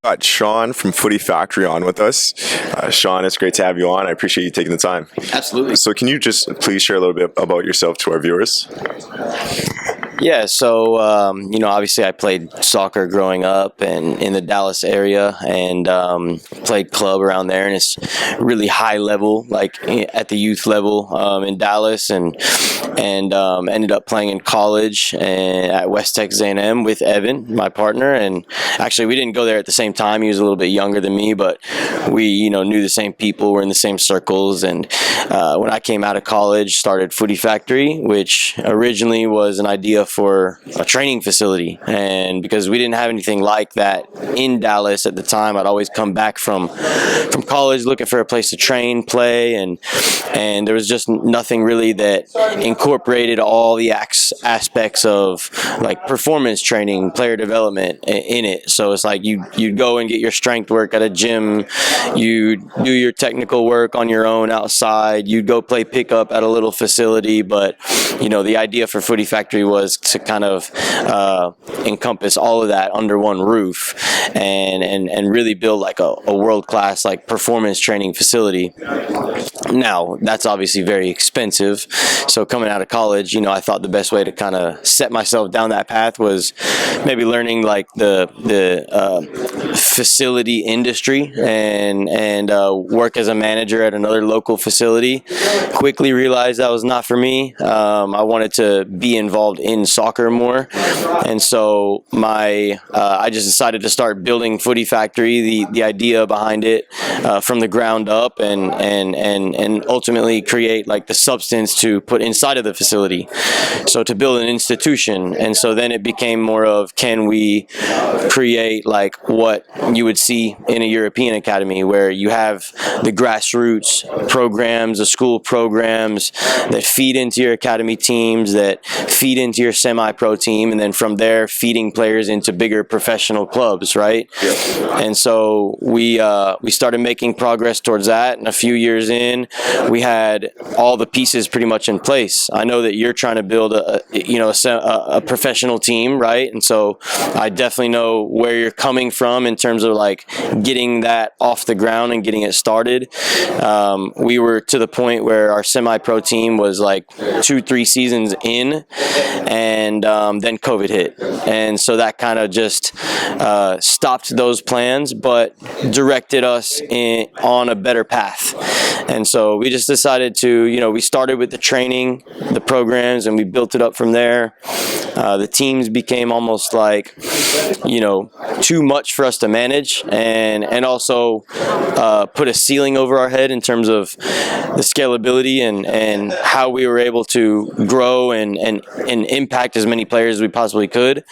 got Sean from Footy Factory on with us. Sean, it's great to have you on. I appreciate you taking the time. Absolutely. So can you just please share a little bit about yourself to our viewers? Yeah, so obviously I played soccer growing up and in the Dallas area, and played club around there, and it's really high level, like at the youth level in Dallas, and ended up playing in college and at West Texas A&M with Evan, my partner. And actually we didn't go there at the same time. He was a little bit younger than me, but we knew the same people, were in the same circles. And when I came out of college, started Footy Factory, which originally was an idea for a training facility. And because we didn't have anything like that in Dallas at the time, I'd always come back from college looking for a place to train, play, and there was just nothing really that incorporated all the aspects of like performance training, player development in it. So it's like you'd go and get your strength work at a gym, you'd do your technical work on your own outside, you'd go play pickup at a little facility. But the idea for Footy Factory was to kind of encompass all of that under one roof, and really build like a world-class like performance training facility. Now that's obviously very expensive, so coming out of college, I thought the best way to kind of set myself down that path was maybe learning like the facility industry and work as a manager at another local facility. Quickly realized that was not for me. I wanted to be involved in soccer more, and so I just decided to start building Footy Factory, the idea behind it from the ground up, and ultimately create like the substance to put inside of the facility, so to build an institution. And so then it became more of, can we create like what you would see in a European academy, where you have the grassroots programs, the school programs that feed into your academy teams, that feed into your semi-pro team, and then from there feeding players into bigger professional clubs, right? And so we started making progress towards that, and a few years in, we had all the pieces pretty much in place. I know that you're trying to build a professional team, right? And so I definitely know where you're coming from in terms of like getting that off the ground and getting it started. We were to the point where our semi-pro team was like 2-3 seasons in, and then COVID hit, and so that kind of just stopped those plans, but directed us on a better path. And so we just decided to, we started with the training, the programs, and we built it up from there. The teams became almost like, too much for us to manage, and also put a ceiling over our head in terms of the scalability and how we were able to grow and impact as many players as we possibly could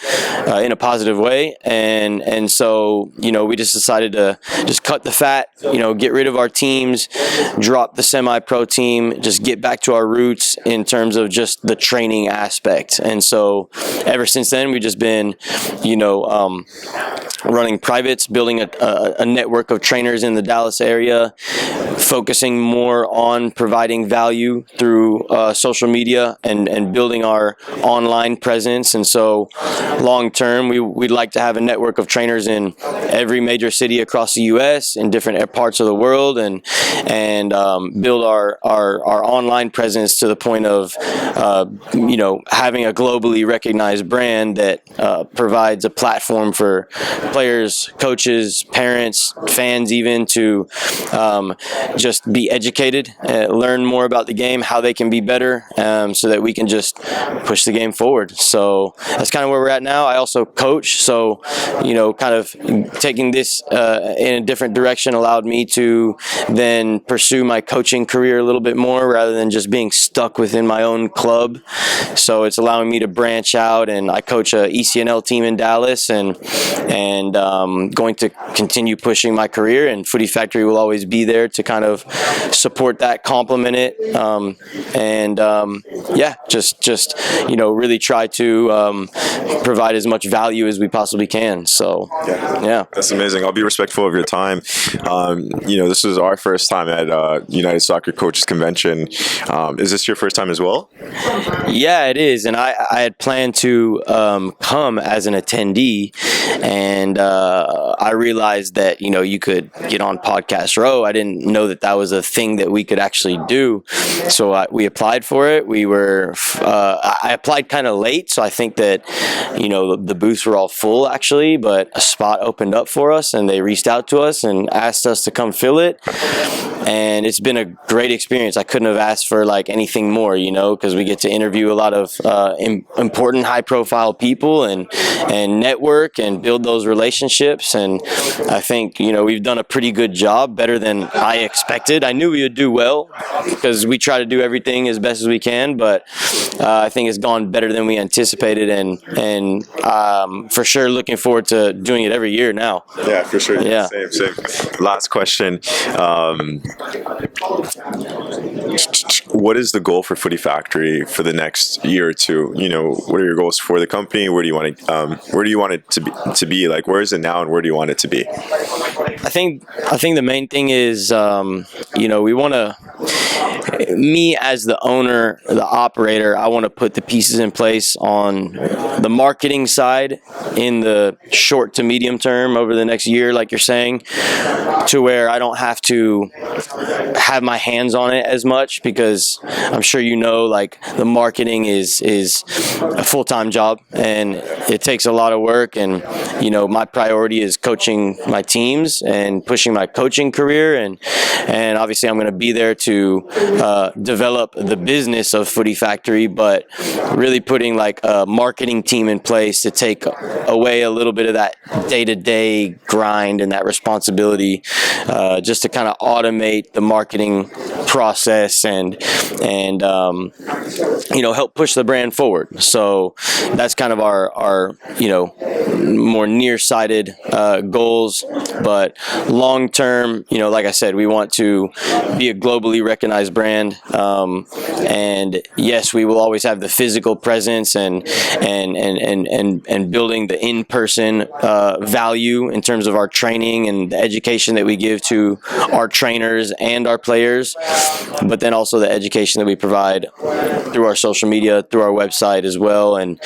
in a positive way. And so, we just decided to just cut the fat, get rid of our teams, drop the semi-pro team, just get back to our roots in terms of just the training aspect. And so ever since then, we've just been, running privates, building a network of trainers in the Dallas area, focusing more on providing value through social media and building our online presence. And so long term, we'd like to have a network of trainers in every major city across the U.S., in different parts of the world, and build our online presence to the point of having a globally recognized brand that provides a platform for players, coaches, parents, fans even to just be educated, learn more about the game, how they can be better, so that we can just push the game forward. So that's kind of where we're at now. I also coach, so kind of taking this in a different direction allowed me to then pursue my coaching career a little bit more rather than just being stuck within my own club. So it's allowing me to branch out, and I coach a ECNL team in Dallas, and going to continue pushing my career, and Footy Factory will always be there to kind of support that, complement it, just really try to provide as much value as we possibly can. So yeah, that's amazing. I'll be respectful of your time. This is our first time at United Soccer Coaches Convention. Is this your first time as well? Yeah, it is, and I had planned plan to come as an attendee, and I realized that you could get on Podcast Row. I didn't know that was a thing that we could actually do, so we applied for it. I applied kind of late, so I think that the booths were all full actually, but a spot opened up for us, and they reached out to us and asked us to come fill it. And it's been a great experience. I couldn't have asked for anything more, because we get to interview a lot of important, high-profile people and network and build those relationships. And I think we've done a pretty good job, better than I expected. I knew we would do well because we try to do everything as best as we can, but I think it's gone better than we anticipated, and for sure looking forward to doing it every year now. Yeah, for sure. Yeah. Same. Last question. What is the goal for Footy Factory for the next year or two? What are your goals for the company? Where do you want it to be? Like, where is it now, and where do you want it to be? I think the main thing is, we want to. Me as the owner, the operator, I want to put the pieces in place on the marketing side in the short to medium term over the next year, like you're saying, to where I don't have to have my hands on it as much, because I'm sure the marketing is a full-time job and it takes a lot of work, and my priority is coaching my teams and pushing my coaching career, and obviously I'm going to be there to develop the business of Footy Factory, but really putting a marketing team in place to take away a little bit of that day-to-day grind and that responsibility, just to kind of automate the marketing process and help push the brand forward. So that's kind of our more nearsighted goals, but long term, like I said, we want to be a globally recognized brand, and yes, we will always have the physical presence and building the in-person value in terms of our training and the education that we give to our trainers and our players, but then also the education that we provide through our social media, through our website as well, and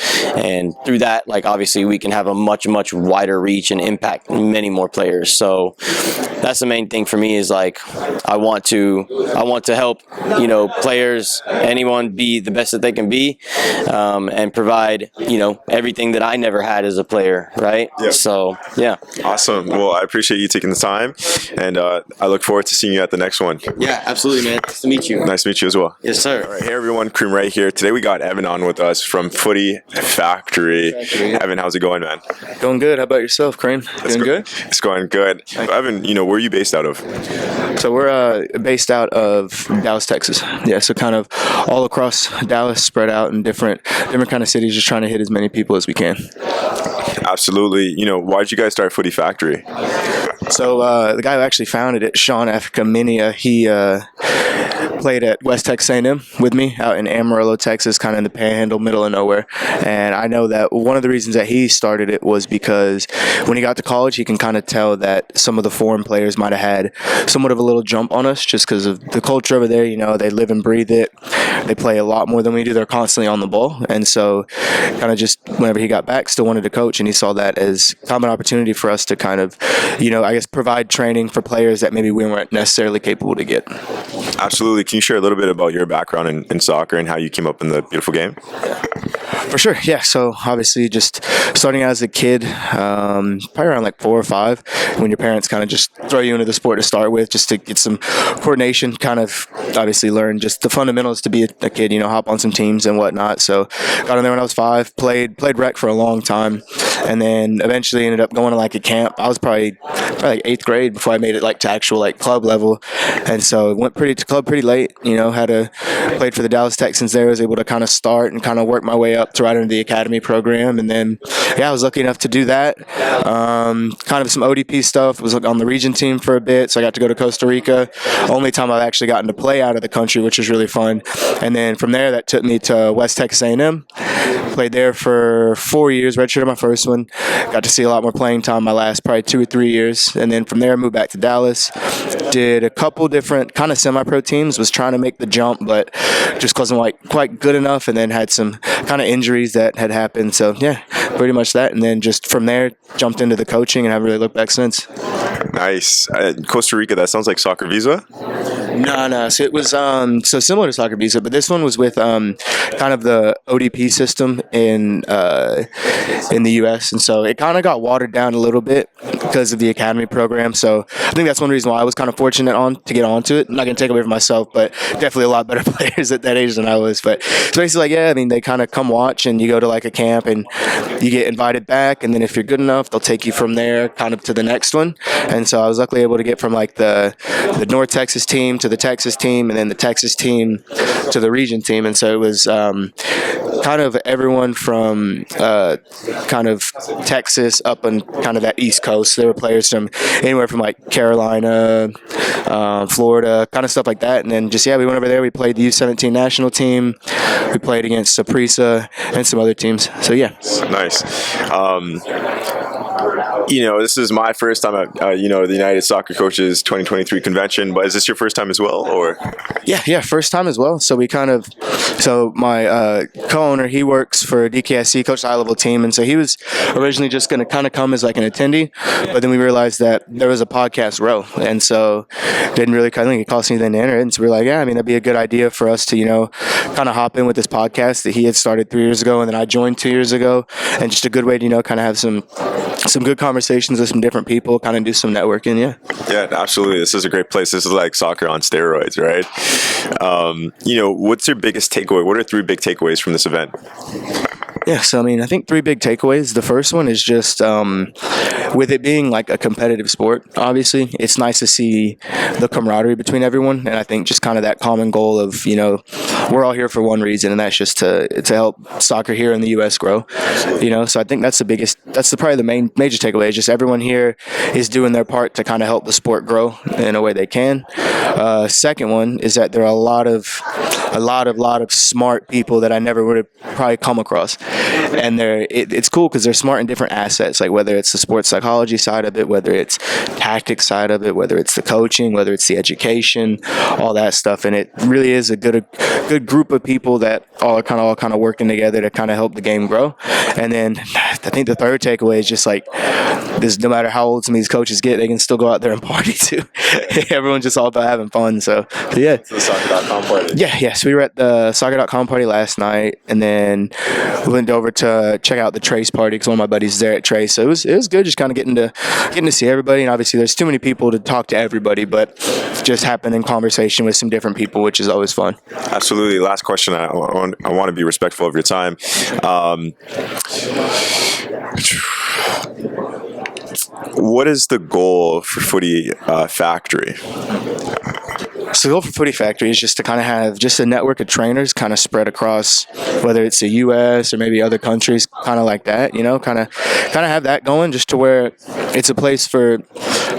through that, obviously we can have a much wider reach and impact many more players. So that's the main thing for me, is I want to help players, anyone, be the best that they can be, and provide everything that I never had as a player, right? Yep. So yeah. Awesome. Well, I appreciate you taking the time, and I look forward to seeing you at the next one. Yeah, absolutely, man. Nice to meet you. Nice to meet you as well. Yes, sir. All right, hey everyone, Cream right here. Today we got Evan on with us from Footy Factory. Evan, how's it going, man? Going good. How about yourself, Cream? Doing good? It's going good. Evan, where are you based out of? So we're based out of Dallas, Texas. Yeah, so kind of all across Dallas, spread out in different kind of cities, just trying to hit as many people as we can. Absolutely. Why did you guys start Footy Factory? So the guy who actually founded it, Sean Afkhaminia, he played at West Texas A&M with me out in Amarillo, Texas, kind of in the Panhandle, middle of nowhere. And I know that one of the reasons that he started it was because when he got to college, he can kind of tell that some of the foreign players might have had somewhat of a little jump on us just because of the culture over there. They live and breathe it. They play a lot more than we do. They're constantly on the ball. And so kind of just whenever he got back, still wanted to coach, and he saw that as kind of an opportunity for us to kind of, I guess, provide training for players that maybe we weren't necessarily capable to get. Absolutely. Can you share a little bit about your background in soccer and how you came up in the beautiful game? For sure, yeah. So obviously just starting out as a kid, probably around 4 or 5, when your parents kind of just throw you into the sport to start with, just to get some coordination, kind of obviously learn just the fundamentals to be a kid, hop on some teams and whatnot. So got in there when I was 5, played rec for a long time, and then eventually ended up going to a camp. I was probably 8th grade before I made it to actual club level, and so went to club pretty late. Played for the Dallas Texans there. Was able to kind of start and kind of work my way up to right into the academy program, and then I was lucky enough to do that. Kind of some ODP stuff. Was on the region team for a bit, so I got to go to Costa Rica. Only time I've actually gotten to play out of the country, which was really fun. And then from there, that took me to West Texas A&M. Played there for 4 years, redshirted my first one. Got to see a lot more playing time my last probably 2 or 3 years. And then from there, I moved back to Dallas. did a couple different kind of semi-pro teams, was trying to make the jump, but just wasn't quite good enough, and then had some kind of injuries that had happened. So yeah, pretty much that. And then just from there, jumped into the coaching and haven't really looked back since. Nice. Costa Rica, that sounds like soccer visa. No. So it was so similar to soccer visa, but this one was with kind of the ODP system in the U.S. And so it kind of got watered down a little bit because of the academy program. So I think that's one reason why I was kind of fortunate to get onto it. I'm not gonna take away from myself, but definitely a lot better players at that age than I was. But it's basically like, yeah, I mean, they kind of come watch, and you go to like a camp, and you get invited back, and then if you're good enough, they'll take you from there kind of to the next one. And so I was luckily able to get from like the North Texas team to the Texas team, and then the Texas team to the region team. And so it was kind of everyone from kind of Texas up and kind of that East Coast. There were players from anywhere from like Carolina, Florida, kind of stuff like that. And then just, yeah, we went over there. We played the U17 national team. We played against Saprissa and some other teams. So, yeah. Nice. This is my first time at, the United Soccer Coaches 2023 convention, but is this your first time as well, or? Yeah, first time as well. So my co-owner, he works for DKSC, coach the high-level team, and so he was originally just going to kind of come as like an attendee, but then we realized that there was a podcast row, and so didn't really, I think it cost anything to enter it, and so we were like, yeah, I mean, that'd be a good idea for us to, kind of hop in with this podcast that he had started 3 years ago, and then I joined 2 years ago, and just a good way to, kind of have some good conversations with some different people, kind of do some networking. Yeah, absolutely. This is a great place. This is like soccer on steroids, right? What's your biggest takeaway? What are 3 big takeaways from this event? Yeah, so I mean, I think 3 big takeaways. The first one is just with it being like a competitive sport, obviously, it's nice to see the camaraderie between everyone. And I think just kind of that common goal of, we're all here for one reason, and that's just to help soccer here in the U.S. grow. So I think that's probably the major takeaway, just everyone here is doing their part to kind of help the sport grow in a way they can. Second one is that there are a lot of smart people that I never would have probably come across. And it's cool because they're smart in different assets, like whether it's the sports psychology side of it, whether it's tactics side of it, whether it's the coaching, whether it's the education, all that stuff. And it really is a good group of people that all kind of working together to kind of help the game grow. And then I think the third takeaway is just like this: no matter how old some of these coaches get, they can still go out there and party too. Everyone's just all about having fun. So yeah. The soccer.com party. Yeah. So we were at the soccer.com party last night, and then we went over to check out the Trace party because one of my buddies is there at Trace. So it was good, just kind of getting to see everybody. And obviously, there's too many people to talk to everybody, but just happen in conversation with some different people, which is always fun. Absolutely. Last question. I want to be respectful of your time. What is the goal for Footy Factory? So the goal for Footy Factory is just to kind of have just a network of trainers kind of spread across, whether it's the U.S. or maybe other countries, kind of like that, kind of have that going, just to where it's a place for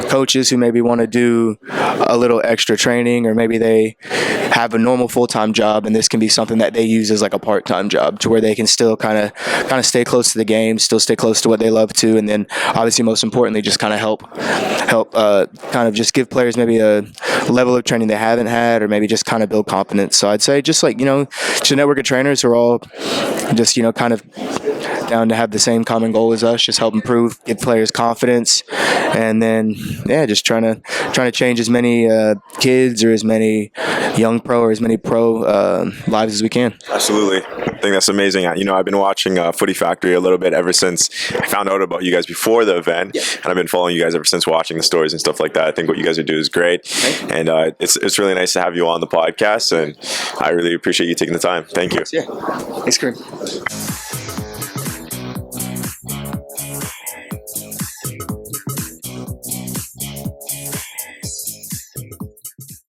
coaches who maybe want to do a little extra training, or maybe they have a normal full-time job, and this can be something that they use as like a part-time job, to where they can still kind of stay close to the game, still stay close to what they love to, and then obviously most importantly just kind of help kind of just give players maybe a level of training they haven't had, or maybe just kind of build confidence. So I'd say just like, just a network of trainers who are all just, kind of down to have the same common goal as us, just help improve, give players confidence, and then just trying to change as many kids or as many young pro or as many pro lives as we can. Absolutely. I think that's amazing. I've been watching Footy Factory a little bit ever since I found out about you guys before the event, and I've been following you guys ever since, watching the stories and stuff like that. I think what you guys are doing is great, and it's really nice to have you on the podcast, and I really appreciate you taking the time. Thank you. Yeah. Thanks, Kareem.